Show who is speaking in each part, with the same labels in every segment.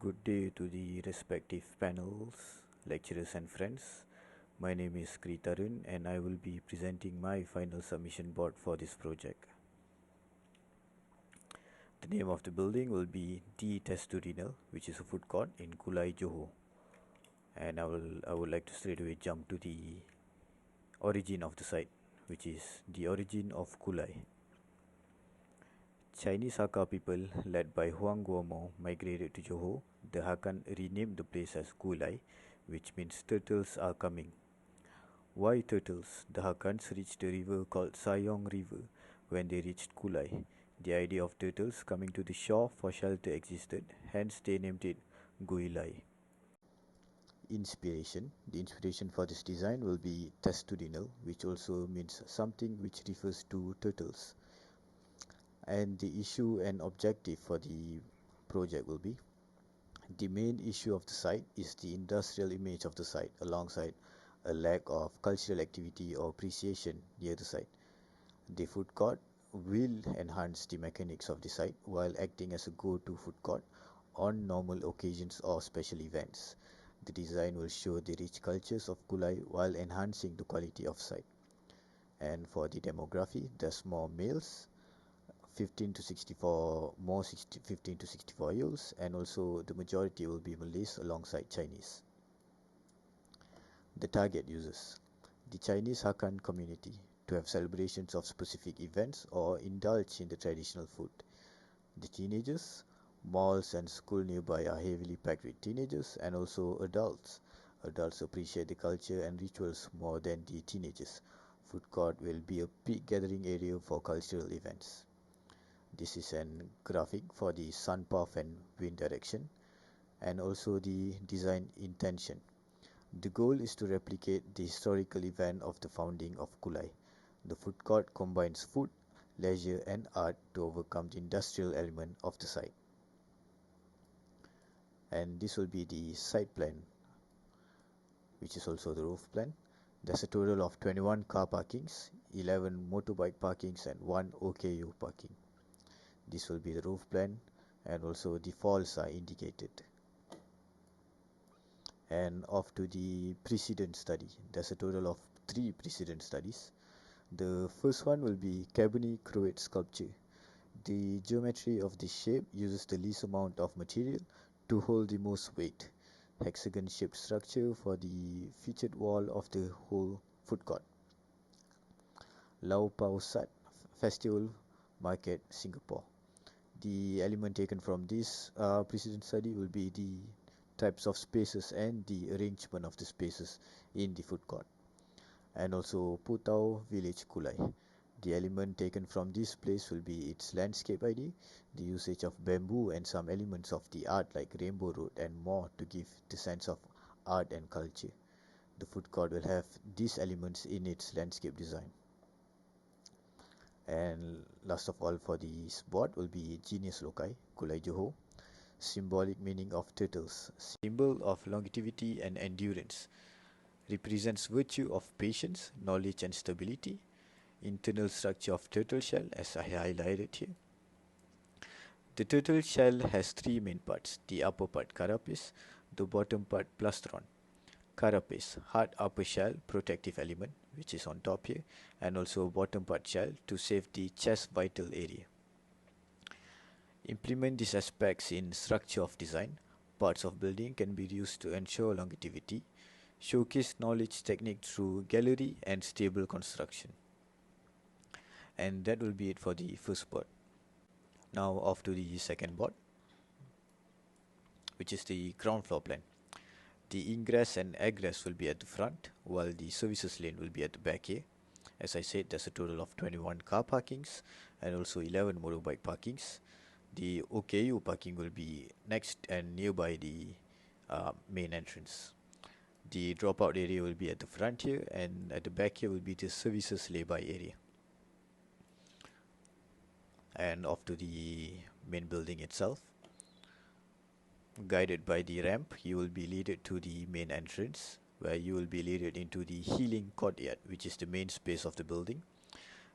Speaker 1: Good day to the respective panels, lecturers and friends. My name is Kritharan and I will be presenting my final submission board for this project. The name of the building will be the Testudinal, which is a food court in Kulai, Johor. And I would like to straight away jump to the origin of the site, which is the origin of Kulai. Chinese Hakka people led by Huang Guomo migrated to Johor. The Hakkan renamed the place as Kulai, which means turtles are coming. Why turtles? The Hakkans reached a river called Sayong River when they reached Kulai. The idea of turtles coming to the shore for shelter existed, hence they named it Guilai. Inspiration. The inspiration for this design will be Testudinal, which also means something which refers to turtles. And the issue and objective for the project will be: the main issue of the site is the industrial image of the site alongside a lack of cultural activity or appreciation near the site. The food court will enhance the mechanics of the site while acting as a go-to food court on normal occasions or special events. The design will show the rich cultures of Kulai while enhancing the quality of site. And for the demography, there's more males, 15 to 64, 15 to 64 years, and also the majority will be Malays alongside Chinese. The target users: the Chinese Hakkan community, to have celebrations of specific events or indulge in the traditional food. The teenagers: malls and school nearby are heavily packed with teenagers and also adults. Adults appreciate the culture and rituals more than the teenagers. Food court will be a peak gathering area for cultural events. This is an graphic for the sun path and wind direction, and also the design intention. The goal is to replicate the historical event of the founding of Kulai. The food court combines food, leisure and art to overcome the industrial element of the site. And this will be the site plan, which is also the roof plan. There's a total of 21 car parkings, 11 motorbike parkings and 1 OKU parking. This will be the roof plan, and also the falls are indicated. And off to the precedent study. There's a total of 3 precedent studies. The first one will be Carbony-Croat sculpture. The geometry of this shape uses the least amount of material to hold the most weight. Hexagon-shaped structure for the featured wall of the whole food court. Lau Pau Sat Festival Market, Singapore. The element taken from this precedent study will be the types of spaces and the arrangement of the spaces in the food court. And also Putau Village, Kulai. The element taken from this place will be its landscape ID, the usage of bamboo and some elements of the art like Rainbow Road and more to give the sense of art and culture. The food court will have these elements in its landscape design. And last of all, for this board will be Genius Loci, Kulai Johor. Symbolic meaning of turtles. Symbol of longevity and endurance. Represents virtue of patience, knowledge and stability. Internal structure of turtle shell, as I highlighted here. The turtle shell has 3 main parts: the upper part carapace, the bottom part plastron. Carapace, hard upper shell protective element, which is on top here, and also bottom part shell to save the chest vital area. Implement these aspects in structure of design. Parts of building can be used to ensure longevity. Showcase knowledge technique through gallery and stable construction. And that will be it for the first board. Now off to the second board, which is the ground floor plan. The ingress and egress will be at the front, while the services lane will be at the back here. As I said, there's a total of 21 car parkings and also 11 motorbike parkings. The OKU parking will be next and nearby the main entrance. The dropout area will be at the front here, and at the back here will be the services lay-by area. And off to the main building itself. Guided by the ramp, you will be leaded to the main entrance, where you will be leaded into the healing courtyard, which is the main space of the building.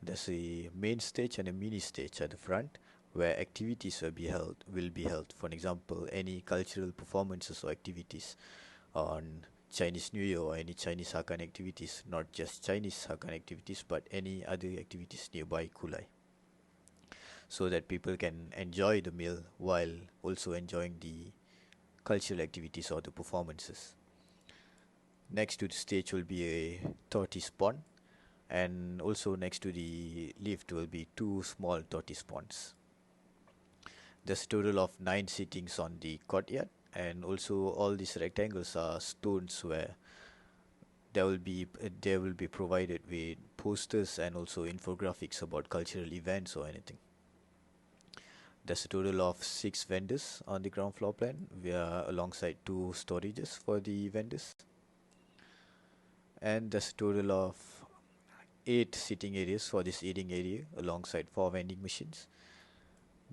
Speaker 1: There's a main stage and a mini stage at the front, where activities will be held. For example, any cultural performances or activities on Chinese New Year or any Chinese Hakan activities, not just Chinese Hakan activities, but any other activities nearby Kulai, so that people can enjoy the meal while also enjoying the cultural activities or the performances. Next to the stage will be a tortoise pond, and also next to the lift will be two small tortoise ponds. There's a total of 9 sittings on the courtyard, and also all these rectangles are stones where they will be provided with posters and also infographics about cultural events or anything. There's a total of 6 vendors on the ground floor plan, alongside 2 storages for the vendors, and there's a total of 8 sitting areas for this eating area alongside 4 vending machines,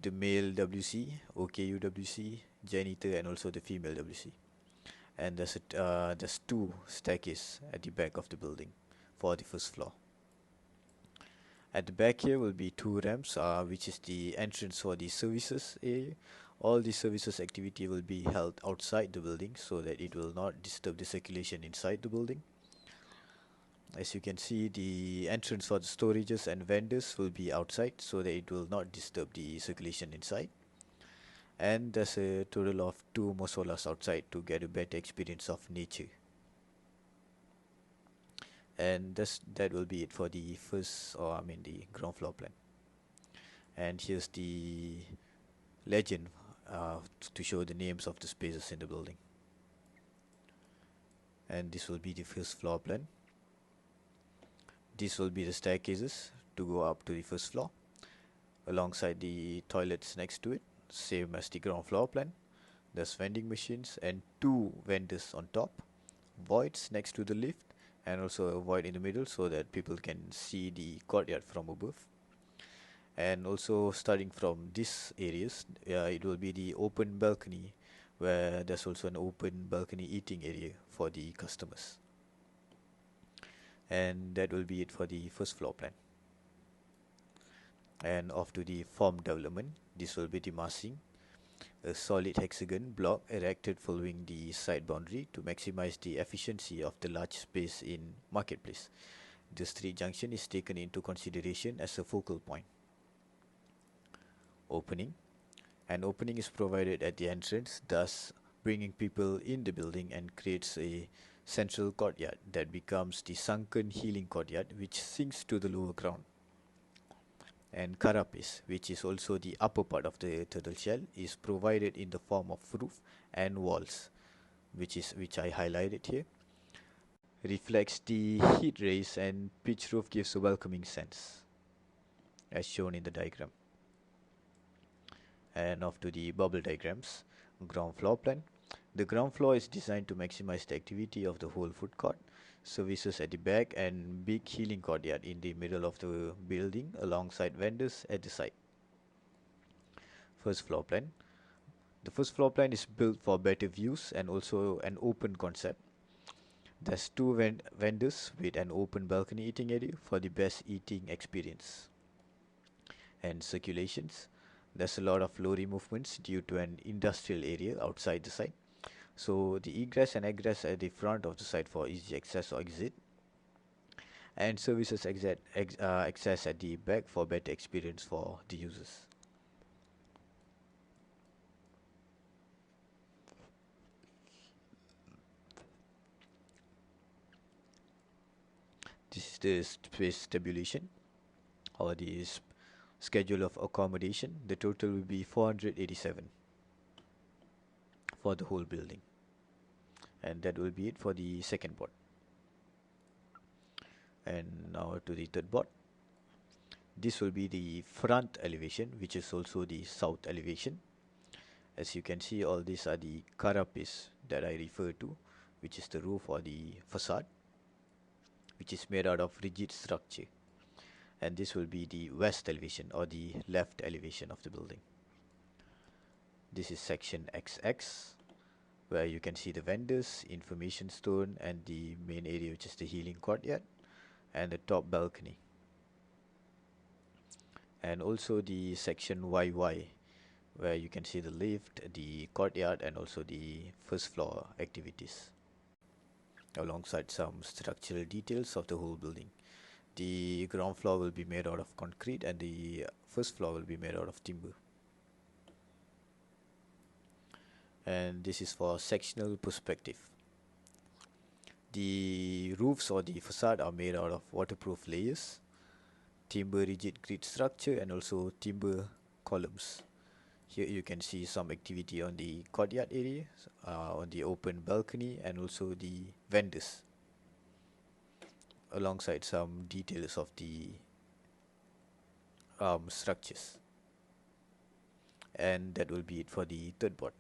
Speaker 1: the male WC, OKU WC, janitor, and also the female WC. And there's 2 staircases at the back of the building for the first floor. At the back here will be 2 ramps, which is the entrance for the services area. All the services activity will be held outside the building so that it will not disturb the circulation inside the building. As you can see, the entrance for the storages and vendors will be outside so that it will not disturb the circulation inside. And there's a total of 2 musolas outside to get a better experience of nature. And that will be it for the the ground floor plan. And here's the legend to show the names of the spaces in the building. And this will be the first floor plan. This will be the staircases to go up to the first floor, alongside the toilets next to it, same as the ground floor plan. There's vending machines and 2 vendors on top, voids next to the lift, and also a void in the middle so that people can see the courtyard from above. And also starting from these areas, it will be the open balcony, where there's also an open balcony eating area for the customers. And that will be it for the first floor plan. And off to the form development. This will be the massing, a solid hexagon block erected following the side boundary to maximize the efficiency of the large space in marketplace. The street junction is taken into consideration as a focal point. Opening. An opening is provided at the entrance, thus bringing people in the building, and creates a central courtyard that becomes the sunken healing courtyard, which sinks to the lower ground. And carapace, which is also the upper part of the turtle shell, is provided in the form of roof and walls, which I highlighted here. Reflects the heat rays, and pitch roof gives a welcoming sense, as shown in the diagram. And off to the bubble diagrams. Ground floor plan. The ground floor is designed to maximize the activity of the whole food court. Services at the back and big healing courtyard in the middle of the building alongside vendors at the side. First floor plan. The first floor plan is built for better views and also an open concept. There's 2 vendors with an open balcony eating area for the best eating experience. And circulations. There's a lot of lorry movements due to an industrial area outside the site. So the egress and egress at the front of the site for easy access or exit. And services access at the back for better experience for the users. This is the space tabulation, or the schedule of accommodation. The total will be 487 for the whole building. And that will be it for the second board. And now to the third board. This will be the front elevation, which is also the south elevation. As you can see, all these are the carapace that I refer to, which is the roof or the facade, which is made out of rigid structure. And this will be the west elevation or the left elevation of the building. This is section XX, where you can see the vendors, information stone, and the main area, which is the healing courtyard, and the top balcony. and also the section YY, where you can see the lift, the courtyard, and also the first floor activities, alongside some structural details of the whole building. The ground floor will be made out of concrete and the first floor will be made out of timber. And this is for sectional perspective. The roofs or the facade are made out of waterproof layers, timber rigid grid structure, and also timber columns. Here you can see some activity on the courtyard area, on the open balcony, and also the vendors, alongside some details of the structures. And that will be it for the third board.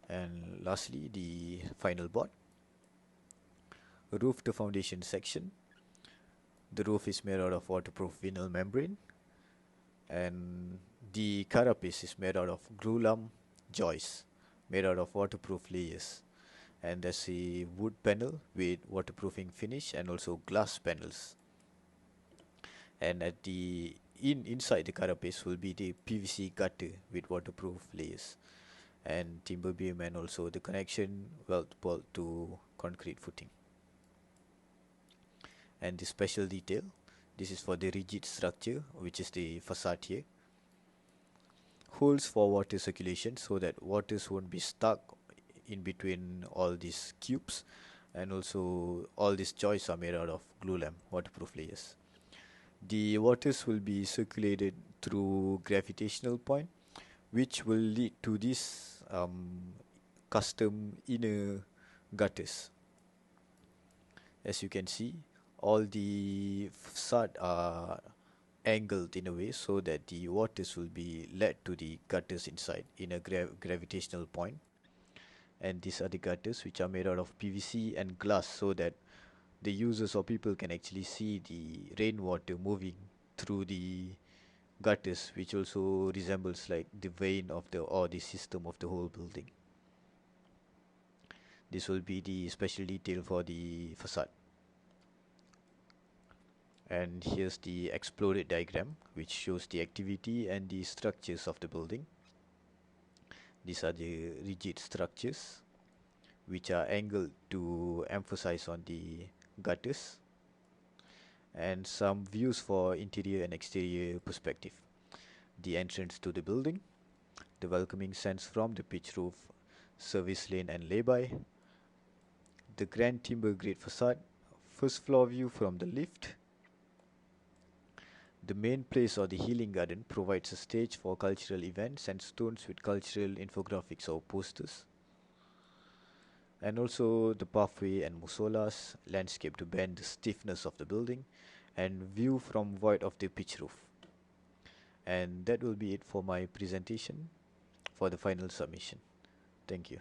Speaker 1: And lastly, the final board, roof to foundation section. The roof is made out of waterproof vinyl membrane, and the carapace is made out of glulam joists made out of waterproof layers, and there's a wood panel with waterproofing finish and also glass panels. And at the inside the carapace will be the PVC gutter with waterproof layers and timber beam, and also the connection weld bolt to concrete footing. And the special detail, this is for the rigid structure, which is the facade here. Holes for water circulation so that waters won't be stuck in between all these cubes, and also all these joists are made out of glulam waterproof layers. The waters will be circulated through gravitational point, which will lead to this custom inner gutters. As you can see, all the facade are angled in a way so that the waters will be led to the gutters inside in a gravitational point. And these are the gutters, which are made out of PVC and glass, so that the users or people can actually see the rainwater moving through the gutters, which also resembles like the vein of the or the system of the whole building. This will be the special detail for the facade. And here's the exploded diagram, which shows the activity and the structures of the building. These are the rigid structures, which are angled to emphasize on the gutters, and some views for interior and exterior perspective. The entrance to the building, the welcoming sense from the pitch roof, service lane and lay-by, the grand timber grade facade, first floor view from the lift. The main place or the healing garden provides a stage for cultural events and stones with cultural infographics or posters. And also the pathway and musolas, landscape to bend the stiffness of the building, and view from void of the pitch roof. And that will be it for my presentation for the final submission. Thank you.